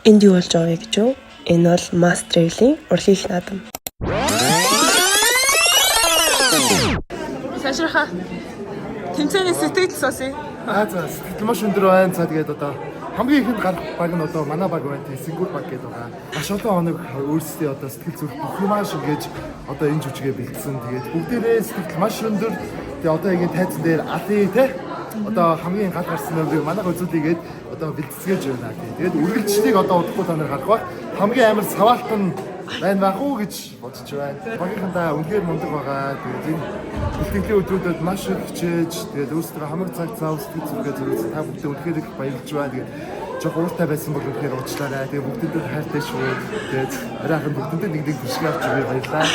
Энд юу болж байгаа вэ гэж юу? Энэ бол Мастрейлийн урлагийн их наадам. Сашраха. Тэмцээний сэтгэл сонсъё. За сэтгэл маш өндөр байна. За тэгээд одоо хамгийн ихэнд гарах баг нь одоо манай баг байна. Сингапур баг гэдэг байгаа. Маш олон хоног өөрсдөө одоо сэтгэл зүрх бүх юм маш ингэж одоо энэ жүжигээ бэлдсэн. Тэгээд бүгдээрээ сэтгэл маш өндөр. Тэгээд одоо ингэ тайзан дээр али те одоо хамгийн гал гарсан нөмрийг манайх үзүүлээгээд одоо бэлтцгээж байна. Тэгээд үргэлжлэлийг одоо удахгүй та нар гарах ба хамгийн амар саваалтан байна байх уу гэж бодож байна. Багийнхандаа үнэхээр мундаг байгаа. Тэгээд энэ бэлтгэлийн өдрүүдэд маш их хичээж тэгээд өөрсдөө хамаг цаг зав сэтгэл зүргээ зөрүүлсэн. Та бүхэн үнэхээр их баярлж байна. Тэгээд жоох ууртай байсан бол үнэхээр уучлаарай. Тэгээд бүгдэд хайртай шүү. Тэгээд арайхан бүгдэд нэг бишгээ авч баярлаа.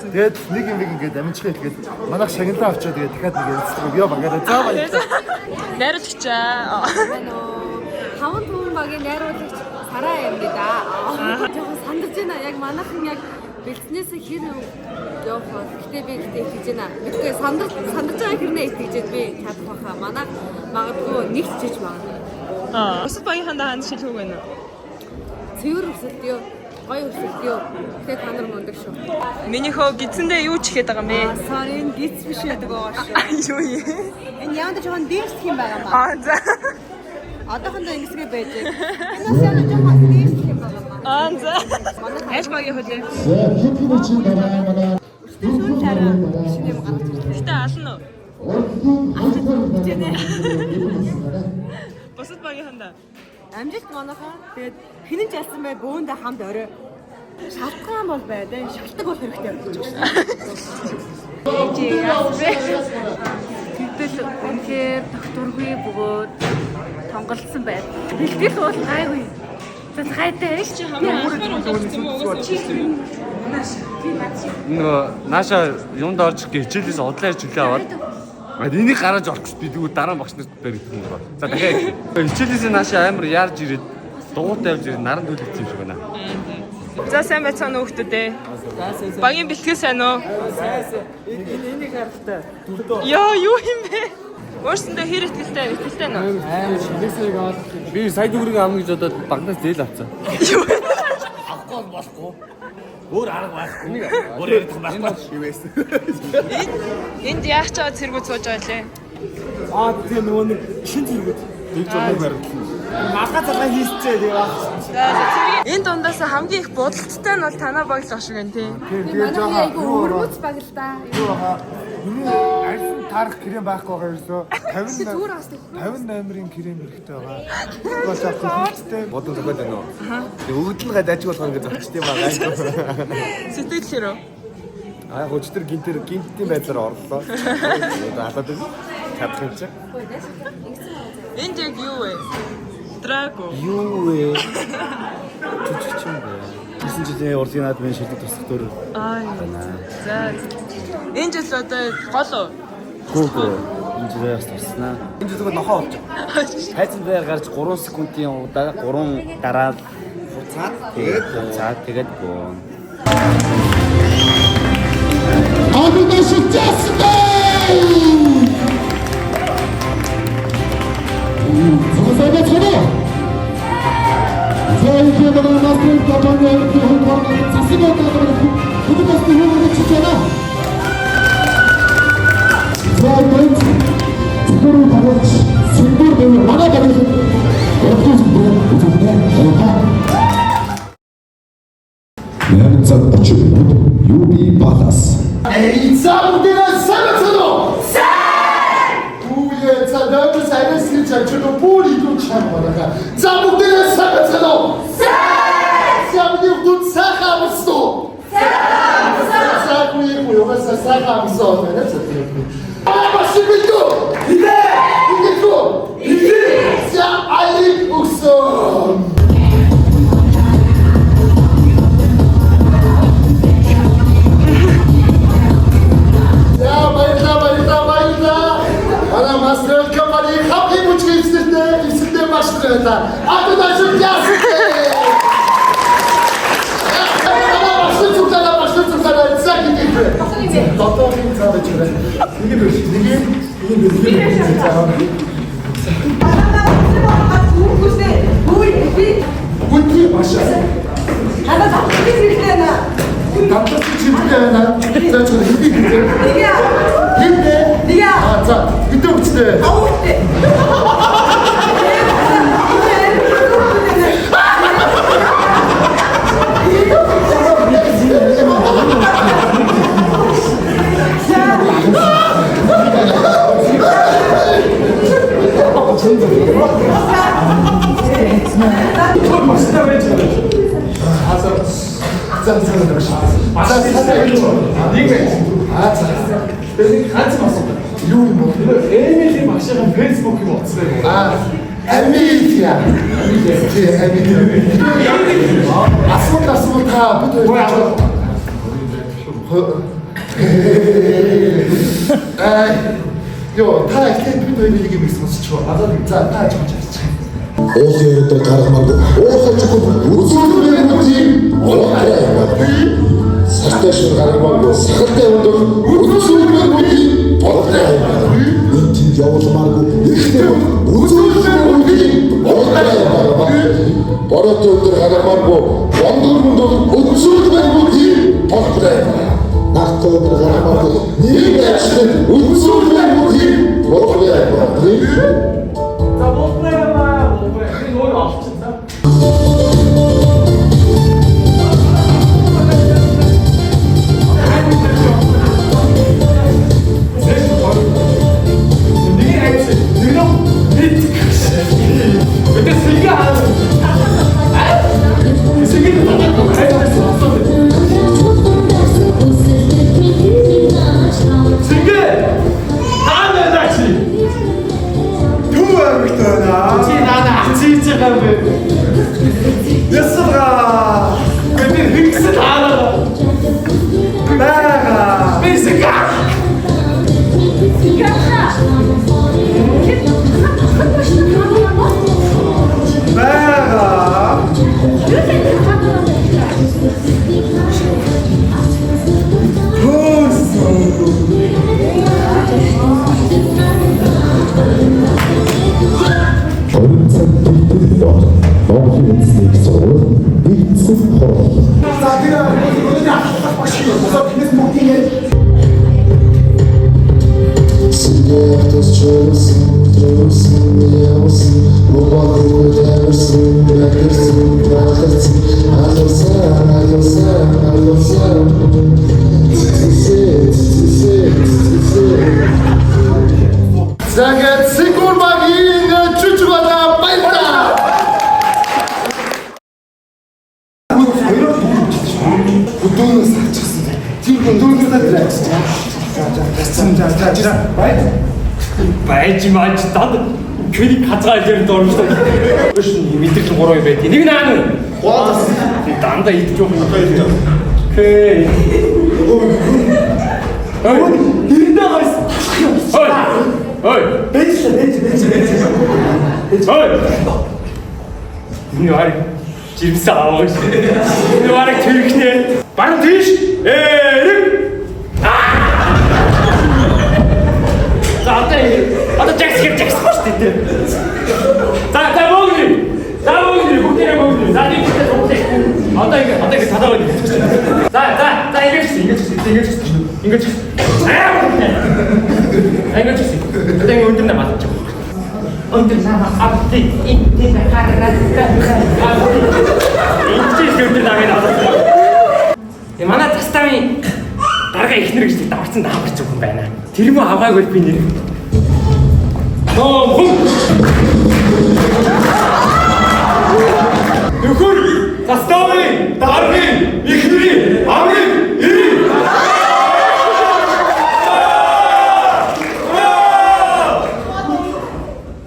Тэгээд нэг юм ингээд амжихаа тэгээд манайх шагналаа авчаа тэгээд дахиад нэг ярилцдаг. Яа багаараа заа баярлаа. Найруулагчаа. Таван түүн багийн найруулагч Сараа юм би да. Жохон сандаж байна. Яг манайхан яг бэлтснээс хэр явах вэ? Гэтэ би итгэж байна. Мэдгүй сандаж байгаа хэрнээ итгэжээд би чадах байхаа. Манайх магадгүй нэг ч чиж магадгүй. Бусад багийнхандаа ханд шилхүүг байна уу? Цэвэр өсөлт юу? Гоё өсөлт юу? Тэгээ та нар мундаг шүү. Миний хөө гидсэндээ юу ч ихэд байгаа юм бэ? Sorry, энэ гидс биш байдаг байгаа шүү. Юу юм? Энэ яанда жоохон дээрсэх юм байгаа маа. За. Одоохондоо ингэсгээ байж байгаа. Энэс яанда жоохон дээрсэх юм байгаа маа. За. Яаж багийн хөлөө? Хитгэн чинь дараа манай Сүүл тараа шинэ юм гаргаж ирсэн. Гэтэ ална уу? Бусад багийнхандаа. Амжилт манайхаа тэгээд хинэн ч ялсан бай бөөндө хамт орой. Шалтгаан бол байдаг. Шалтгаан бол хэрэгтэй гэж байна. Чи яасвэ? Тэгтэл үнхээр докторгүй бөгөөд тонголсон байд. Бэлтгэл бол гайгүй. За гайтай чи нөгөө нааша юунд орж хичээлээс одлоо хичээлээ аваад энийг гараж орох гэж би тэгвэл дараа багш нарт баригдсан юм байна. За дахиад хичээлээс нааша амар яарж ирээд дугуйтай явж ирээд наран төлөвлөсөн юм шиг байна. За сайн байцгаана уу хүмүүстээ. Багийн бэлтгэл сайн уу? Энийг харахтай. Яа юу юм бэ? Өөрсөндөө хэр итгэлтэй нөө? Аим шинэсийг аваад би сая дүүрийг авна гэж бодоод багнаас зээл авцаа. Авахгүй болохгүй. Өөр арга байхгүй. Өөр ярих байхгүй юу вэ? Энд яах чад цэргүүд сууж байгаа лээ. Тэгээ нөгөө нэг шин зэрэгүүд тэгж байгаа барилсан. Малгай цагаа хийсцээ тэгээ баг. Энэ дундаас хамгийн их бодолттой нь бол танаа баг л шиг байна тий. тэгээд жоохон Айгу өргөц баг л да. миний арьсан тарах крем байхгүй байгаа ерөөсөө 58-ын крем хэрэгтэй байгаа. Бас авчихсан. Бодон зогоод байна уу? Тэгээ өгдөлгөө дажиг болох ингэ зогчтой байгаа. Сэтгэл хэрэг. Хөчтөр гинтийн байдлаар орлоо. Алаад чадах юм чи. Энд яг юу вэ? Драго. Юу вэ? Чүчч юм бэ? 9 жилийн урлагийн наадмын шилдэг тусах дөр. Аа. За. Энэ жил одоо гол уу? Гүү. Энэ жилээ бас туснаа. Энэ жилээ нохоо болж байгаа. Хайцан дээр гарч 3 секундын удаа 3 дараа тэгээд гоо. Агуна шигчэстэй! Зогсоод цоо. Зэйдээ намайг компаниар хөөрхөн засгийн дарга бүгдээс юу гэж байна? Зэйдээ зөвхөн багш сүндөр дээр манай багш өөртөө Ярин цаг 30 минут UB Palace. Эй, замдина самцано. Уе, цадамс сайнс чачно пули тут чамарака. Замдина самцано. Замди тут сахамсто. Сахамсто. Йогаса сахамсто. Абашибито. Иде. Сам айли уксон. Ana master company happy buçuk üstünde başlıyorlar. Arkadaşım gelsin. Ana başlı Türkler'e. Sen gidin. дотоодын цаад гэж байна. Нэг юм Гүнти машаа. Хана тавчиг хэрэгтэй наа. Намтар чимтэй байна. За чи хэдий гэдэг. Нэгэ. Хэдээ? Нэгэ. За хэдээ үстэй. Авуултэ. Юу юм бэ? Эмили машинаа фэйсбүүк юм утсан. Амилия. Асуулт та бид Йоо, та ихтэй бид хоёрыг юм сонсч байгаа. За, та ч гэж ярьчих. Уулын өрөөдөө гаргамаг уухачгүй үзүүлбэр үгүй сартай шиг гаргамаг сахалтай өндөр үзүүлбэр үгүй болтой энэ явуулмааргүй ихтэй үзүүлбэр үгүй болтой борот өндөр гаргамаггүй бондор үзүүлбэр үгүй болтой нахтой өндөр гаргамаггүй нэг ажил үзүүлбэр үгүй болтой Загад Сигурмагийн чучгода баярлалаа. Өдөөнөөс ачсан. Тийм өдөөнөөс ачсан. За. Байж маач дад könig хазгаа илэрэн дөрмөстэй. Өш мэдрэл 3 юм байт. Нэг наа нь. Гоос. Дандаа идэж байгаа юм. Окей. Ой, ирнэ гайс. Ой. Бэж. Ой. Энэ харин жимсэн аваа ш. Энэ харин тэрхнээ. Баруун тийш. Эрэг. Одоо жакс шүү дээ. За мөгний. Бүгдээ мөгний. За нэг ихтэй суулгах. Одоо ингэ талаа байна. За ингэж. Ингэж. Одоо ингэ өндөр намаа гэж. Өндөр намаа авти интэ хараад. Интэ өндөр намаа. Манай тастами дарга ихнэр гэж даварцсан дааварч өгөн байна. Тэр мө аваагүй би нэр. Нөхөр тастами даргын ихнэрийн амрын ирээ.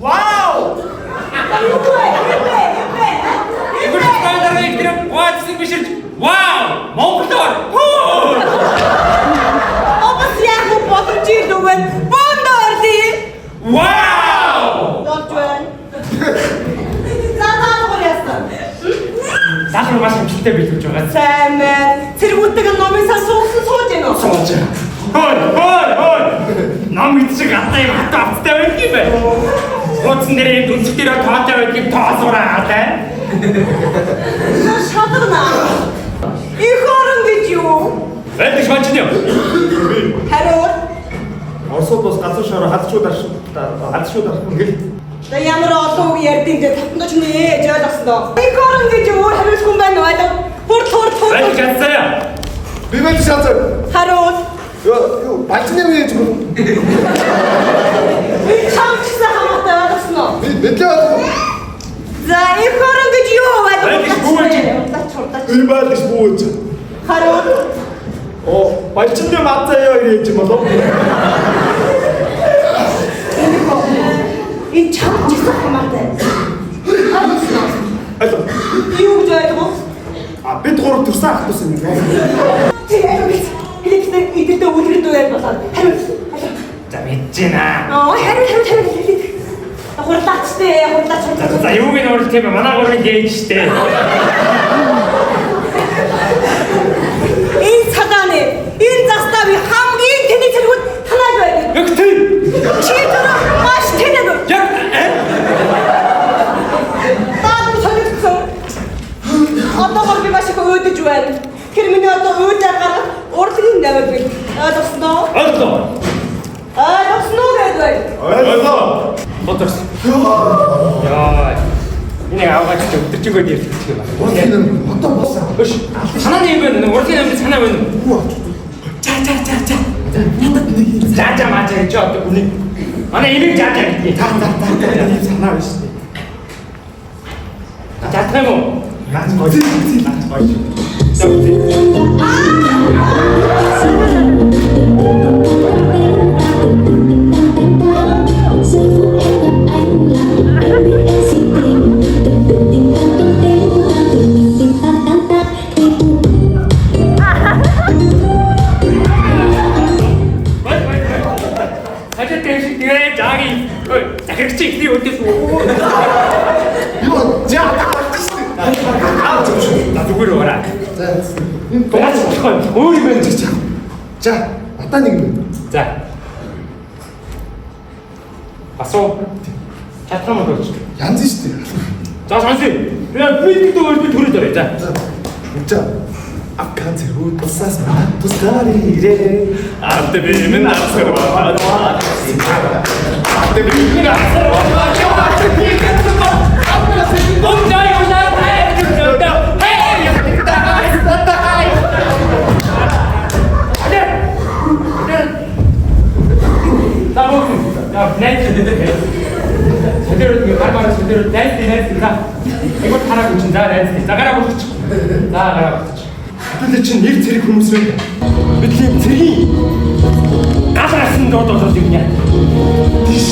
Вау! Вау! Монголоор. Обос яг бодож ирдэгвэн бондорли. Вау! Болж байна. За таагаар яасан. Дахин маш амжилттай биелүүлж байгаа. Сайн байна. Цэргүүтэг номын сууж гэнэ үү? Сууж. Нам идчих атай хатаавтай байх юм байна. Хуудсан дээр дүнцэг дээр тоотой байх юм тоосураа таа. Шадарна. Их орон гэж юу? Байдаг шанч нь юу? Хариу. Оросууд бас газар шороо хадшууд ингээл. За ямар олон үг ярьдیں۔ Тэ татнаж нээж ойлгосноо. Их орон гэж юу хариулах юм байна уу? Бүр. Байдаг шанцаа. Би байж шанц. Хариу. Юу бачны үеж юм. Би чамчсан хамаатай ойлгосноо. Би мэдлээ. За их орон гэж юу байна? Би баалж бууж. Хариу. Оо бачны мацаа яаж юм болов? Энэ чамчсан хамаатай. Ойлгосноо. Юу гэж ойлгох? Бид гурав төрсөн ах тус юм. Хэлэхдээ идэлтэй үлгэрэд байл болоод хариу. За мэдчихэна. Хариу. Хурлаач. За юуг нь урд тийм манай гурвын дээж штэ. Энэ цагааны энэ заставын хамгийн тэний зэрэгүүд танаад байна. Яг тийм. Чи тэрэ маш тэнэг. Яг Таад сонирхсон. Одоо би маш их өөдөж байна. Тэр миний одоо өөдөө гараад урлагийн наваад байна. Ойлгосноо? Ойлгосноо гэдэг. Ойлоо. Бодорс. Яа. Энийг аваач өдөржингөө ярьж байгаа юм байна. Урдын одоо босаа. Өш. Санаа нэг байна. Урдын амт санаа байна. За мачаа гэж одоо үний. Манай энийг жаа гэдэг. Та санаа биш. Жаах юм уу? Наач гоё. Хажаа дэвшиг тэгээ жааги. Захирч ихний өдөөс үү. Юу жаа. На зүгээр ороо. За. Баач болохгүй. Өөр юм байна гэж. За. Атаа нэг юм. За. Асуу. Чатрам өгөөч. Янз шүү дээ. За сонсъё. Би дүүр би түрээд орё. За. За. Аккан зэрэг тусаас тусгаар ирээ. Ард бимэн асарваа. Атаа би Сэдэрүүд гармаар сэдэрүүд найз за. Игүүр хараа хүчин за найз. За гараа бүрч. За гараа бүрч. бид чинь нэр зэрэг хүмүүс байна. Бидний цэргийн галарсан дуудаад юм яа. Тийш.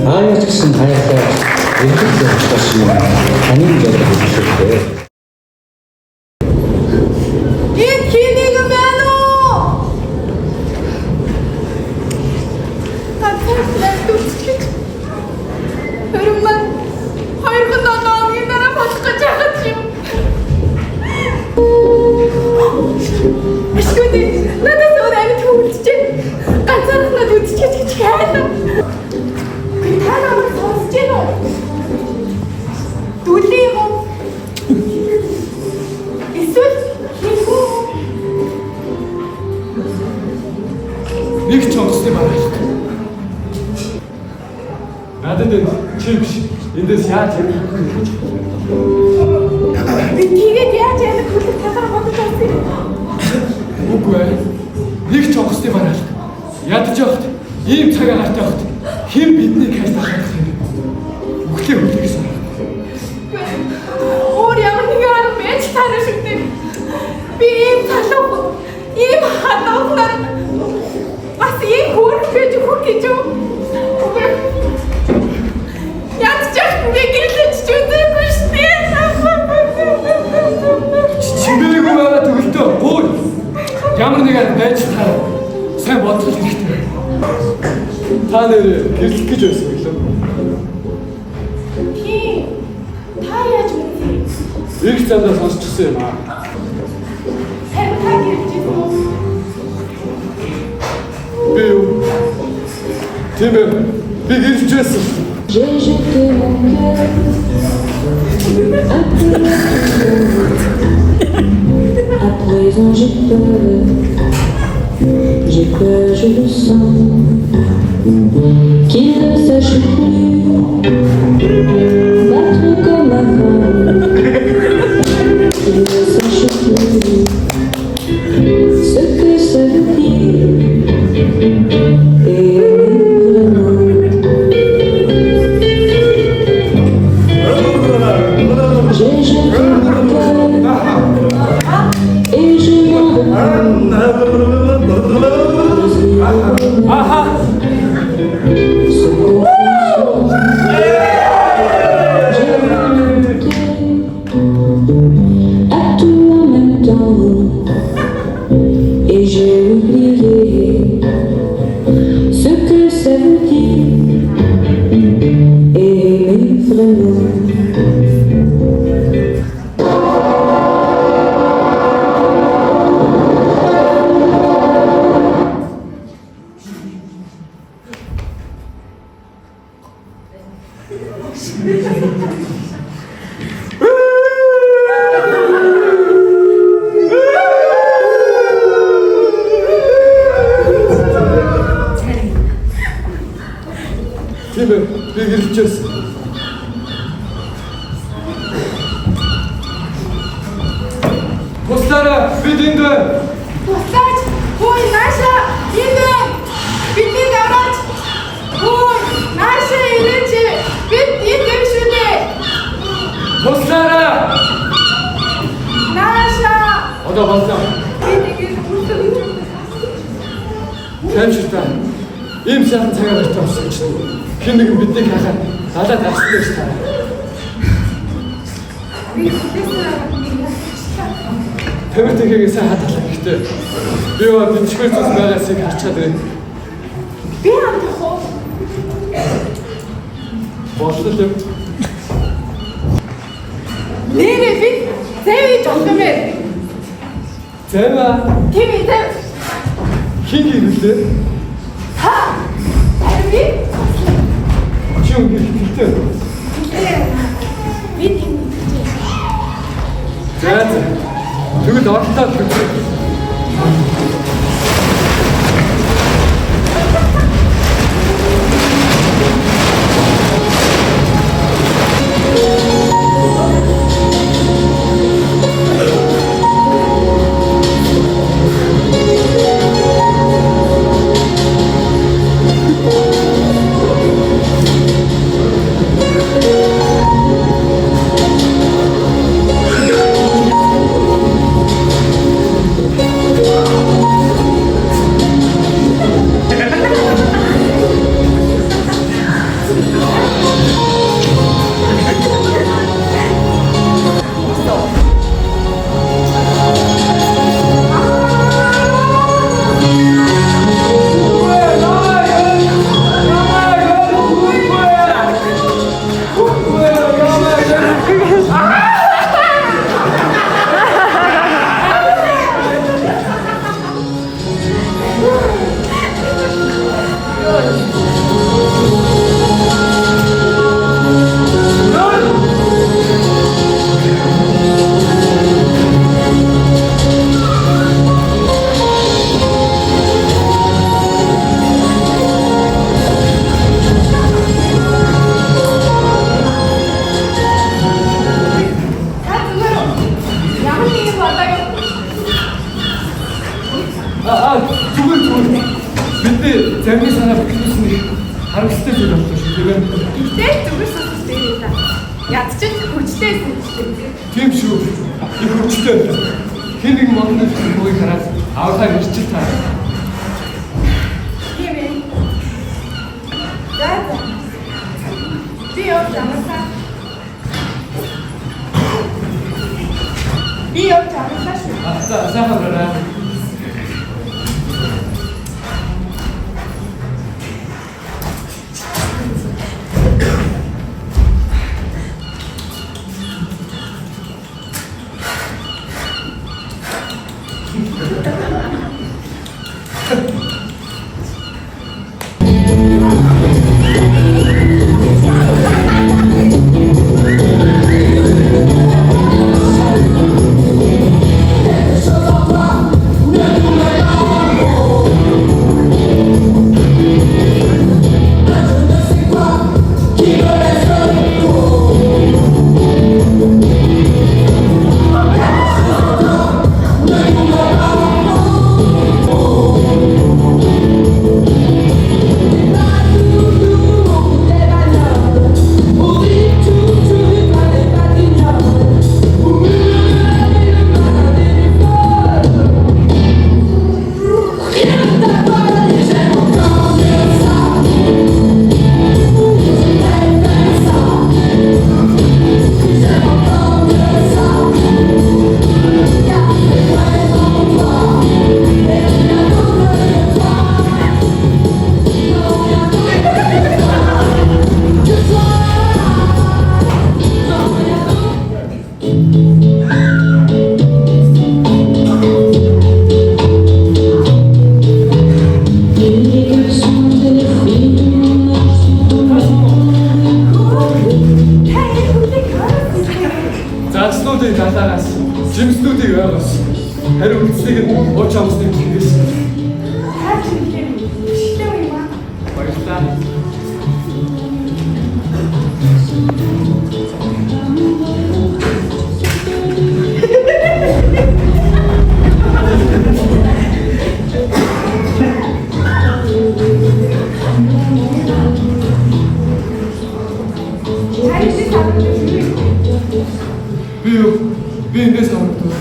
Аач гэсэн хаяасаа эргэж явуулсан юм. Таныг л хэлчихлээ. Энэ кинийг байна уу? Татсан түлхэж. Хөрмөн хоёр гоноогийн дараа болох гэж байгаа юм. Эсгүн надад өөрөөр төвлөж ганцаархнаа үдчихэж гэж хайрлаа. Та намайг сонсож байна уу? Түлээ юм. Эсвэл нэг ч онгоцны бараалт. Надад чи биш. Эндээс яаж явах вэ? Би тэгээд яаж яадаг хүлэг талаар бодож байсан юм. Үгүй ээ. Нэг ч онгоцны бараалт. Ядаж явахт ийм цаг агаартай явахт хэн биднийг хайж тахах юм бэ? Үхлээ үлдээс. Өөр ямар нэг арга байж таарах шигтэй. Би ийм талуу ийм хатаахаар бас ийм хөрөх гэж өгөх гэж юу? Ядчих би гэрлэж чүдээгүй штэ. Чимээгүй байгаа төгөлтөө гүй. Ямар нэг арга байж таарах. Сайн бодлоо хэрэгтэй. Та нэр гэрлэх гэж байсан юм лөө. Та яаж мэдээ? Их замдаа сонсчихсан юм аа. Харин та гэрчээ. Би юу? Тийм ээ. Би гэрчээсэн. J'ai jeté mon cœur à présent j'ai peur, je le sens, qu'il ne sache plus battre comme avant, qu'il ne sache plus ce que ça veut dire et vraiment. J'ai jeté mon cœur et je m'en à tout en même temps et j'ai oublié ce que ça veut dire et aimer vraiment. Тийм ээ. Би гэрчээсэн. Туслаарай. Бид энд байна. Туслаач. Хөөе нааша. Энд байна. Бидний аваач. Хөөе нааша ирээч. Бид энд юм шүү дээ. Туслаарай. Нааша. Одоо боллоо. Би тэгээд хүсэж байна. Тэмчтэй. Ийм сайхан цагаар өртөө авсагч. Хэн нэгэн биднийг хахаад далаад авчихсан гэж таа. Би хүсэж Тамир тэхээгээ сайн хадгалах хэрэгтэй. Би бол дэмжихэр зүс байгаасыг харчаад байна. би хамтах уу? Боллоо юм. Нэрээ би зэвэж болох юм бэ? Зэва. Тийм ээ. Хин хийлээ. Ха. Би Чи үгүй хэрэгтэй. би тийм. За. Тэгвэл оролтоо тэгвэл. Зүгээр. Бидний зарим санаа бүхнэсний харамсалтай зүйл болчихсон шүү. Тэгээд зүгээр сонсож дээ. Ядчих хүчтэй. тийм шүү. Их хүчтэй. Хэн нэг модны бүгийг хараад авахаар ирчих таа. Тийм ээ. За. Би явчихсан. За сайхан байна. жимснүүдийг ойлгоос. Харин үлдсэнийг нь ууч амсныг хийгээс. Хаа ч юм шилдэг юм аа. Баярлалаа. Би эндээс харагдав.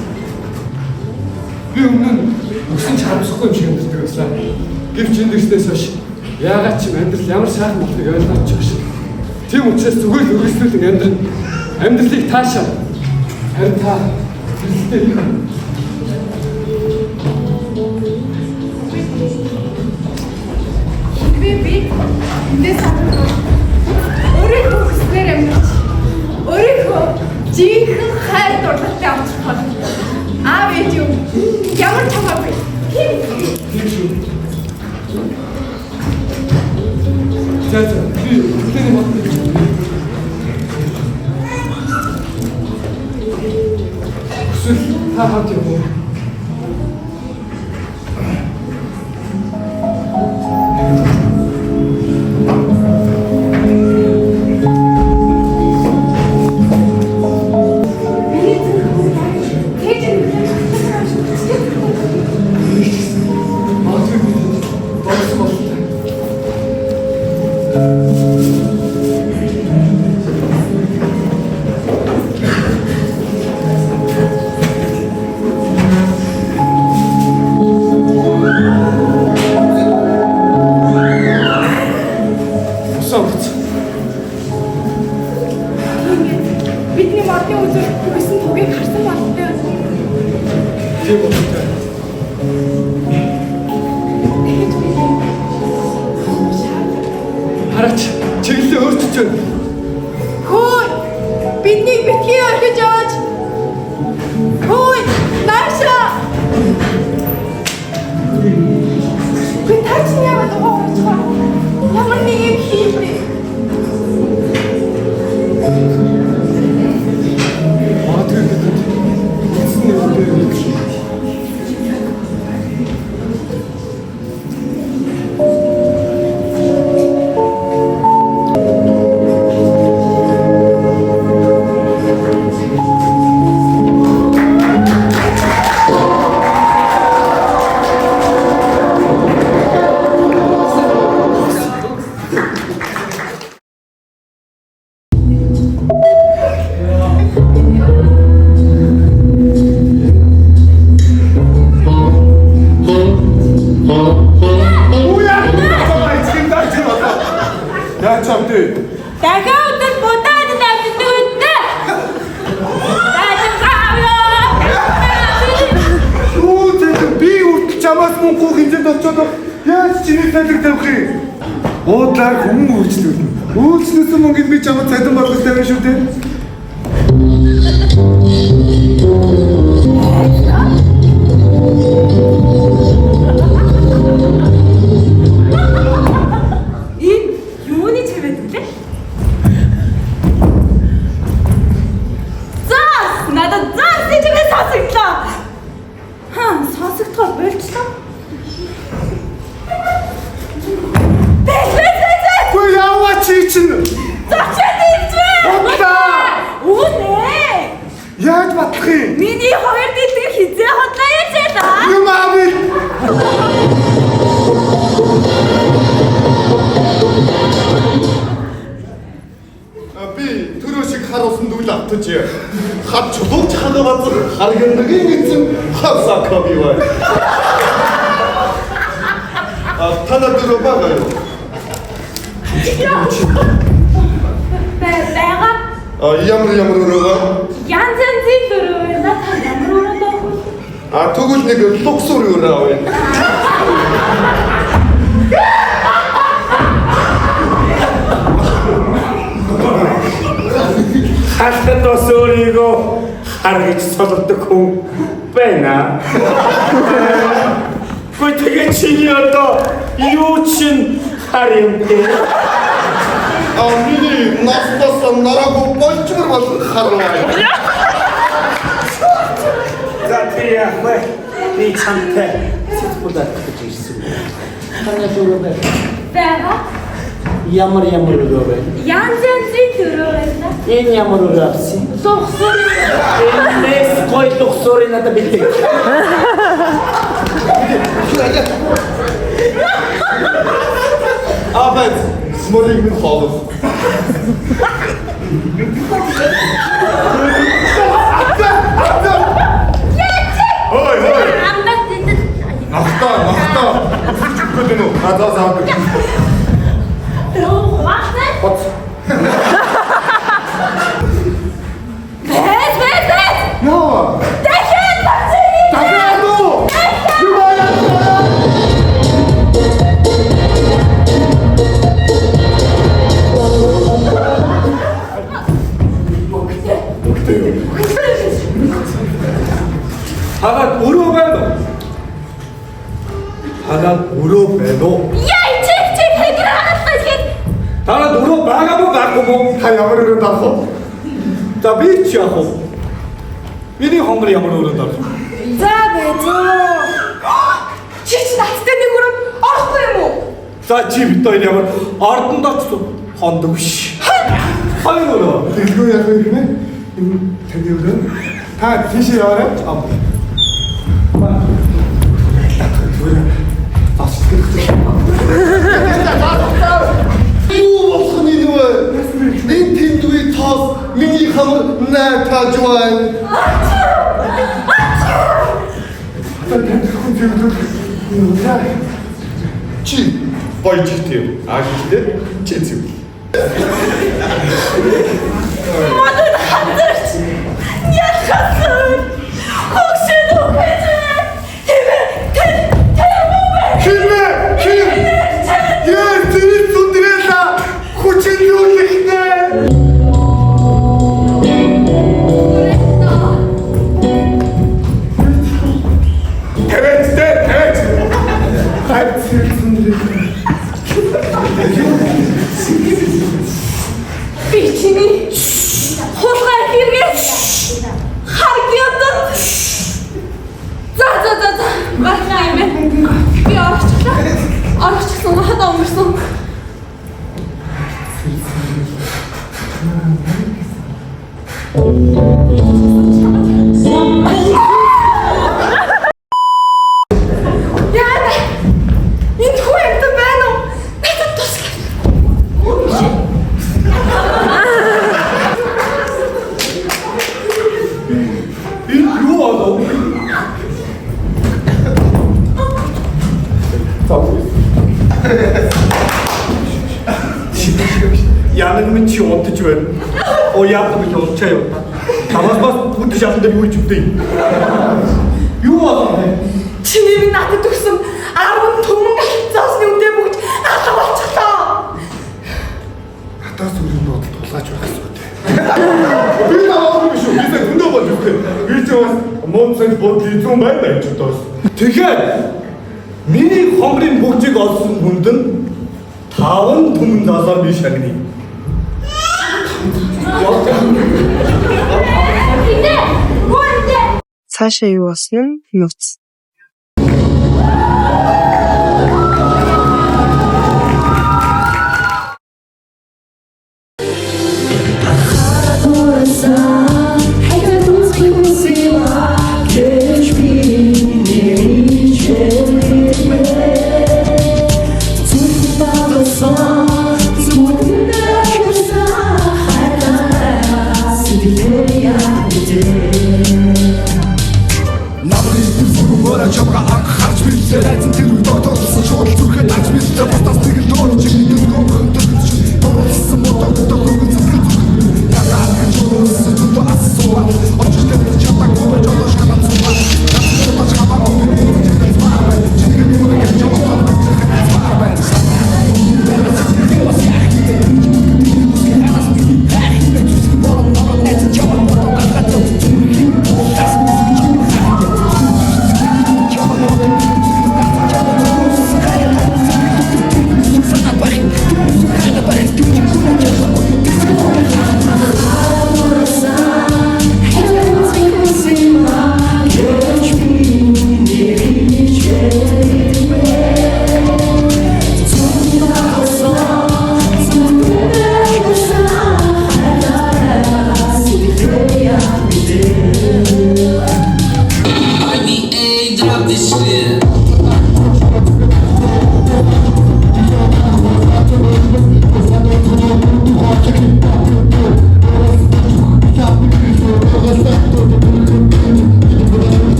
Би өмнө нь өгсөн чарамсахгүй юм шиг амьддаг байсан. Гэвч эндээснээс хойш яагаад ч амьдрал ямар сайхан болохыг ойлгож байгаа шиг. Тийм учраас зүгээр л үргэлжлүүлэн амьдралыг таашаа. Харин та хэрэгтэй юм. Би эндээс харагдав. Өөрийнхөө хүснээр амьдарч. Өөрийнхөө жинхэнэ хайр дурлалтай авчих бол аав ээж юу ямар чамаагүй Тийм шүү. За би үнэхээр бодсон. Эсвэл та хамт юм уу? Бидний модны үзэл хүссэн түгийг харсан болтой. Тийм болтой. Хараач чиглэлээ өөрчилж байна. Хөөе! Бидний битгий орхиж яваач. Хөөе! Нааша! Би таач яагаад оож байгаа? Ямар нэг юм хийлээ. Дахиад өдөр будаад тавьдаг үедээ. Би үртэл чамаас мөнгө хинжэд очоод яаж чиний цалин тавих юм? Уудлаар хүн үйлчлүүлнэ. Үйлчлүүлсэн мөнгөнд би чамд цалин болгож тавина шүү дээ. Энэ юуны чивэд үлээ? Заас! Надад заас чивэд сонсогдлоо. Сонсогдохоор болчихлоо. Гүй яаваа чи чинь? Зочид иржээ! Үнэ! Яаж батлах юм? Миний хоёр дэлгэр хизээ хотлоо яжээ да? Юм аавь! Би түрүү шиг хар усан дүүл автаж хад чулууч ханаа базар харгандгийн эзэн хавсака би бай. Тана дөрөв байгаа юу? Бага. Ямар өрөөгөө? Янз янзын дөрөв байна. Ямар өрөөд аа? Тэгвэл нэг луксур өрөө авъя. Халтад бас өөрийгөө харгаж солодог хүн байна. Гэхдээ тэгээ чиний одоо юу чин хар юм бэ? Миний настас нарагу болчмор бол харлаа. За тий яах вэ? Би чамтай сэтгүүлээд гэж ирсэн. Танаа дөрөв байна. Бага. Ямар өрөө байна? Янз янзын дөрөв байна. Энэ ямар өрөө авсан? Сухсур. Энэс гой тухсорын надад битээ. Абад смолиг минь хоолох. Ой. Нахта. Чүкэдэн үү? Надад заадаг. Бот. Бэт. Яа. Дахиад бацээ. Дахиад уу? Юу яа? Хагаад өрөө байна уу? Хагаад өрөө байна уу? Яа чиг хэдраад байна. Хагаад өрөө байгаагүй юу? Та ямар өрөөнд авах вэ? За би ч яах вэ? Миний хомор ямар өрөөнд орох вэ? За бэзөө. Чи надтай нэг өрөө орохгүй юм уу? За чи бит хоёр ямар ордонд очсон хондог ш. Хоёр өрөө. Дэлгүү яах вэ гэмээ? Энэ таны өрөө. Та тийшээ яваарай. Юу болох нь вэ? Энэ тэндгүй тас миний хамар наатаж байна. Чи бойжигтэй. Гэхдээ чи зүг. Модон хатарч. Яхасан. Хогшин үхэж. Хин! Яа, тэр зүдрэла хүчилүүлэхнэ. Тэвэт. Би чиний хулгай хэрэгэс харгиотод. За. Бахнаа юм. Би орчихсон хатаа өнгөрсөн. Яа. Энэ хүн байна уу? Надад тусгай. Энэ юу болов? байна. Оо яадаг гэж олчаа юу та. Тамаас бас бүдэж шалан дээр юу ч үгүй. Юу болов? Чиний надад өгсөн 10 түмэн галцаасны үдээ бүгд алга болчихлоо. Хатаас үрийн бодол тулгаач байх гэсэн үг. Би наагүй биш үү? Би өндөө болж өгөх. Би ч бас монцод бодлын зүүн байна ч удаас. Тэгэхээр миний хомрын бүгжийг олсон хүнд нь 5 түмэн залаа би шагныг. Цаашаа юу болсон нь нууц.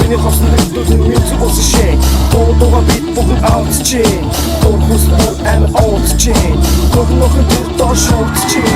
Миний хосон дэвтүүд нь минь зүгээс шин. Тоо бит бүгд аут чин. Тоо хус амир аут чин. Тоо нөхөд доо шоут чин.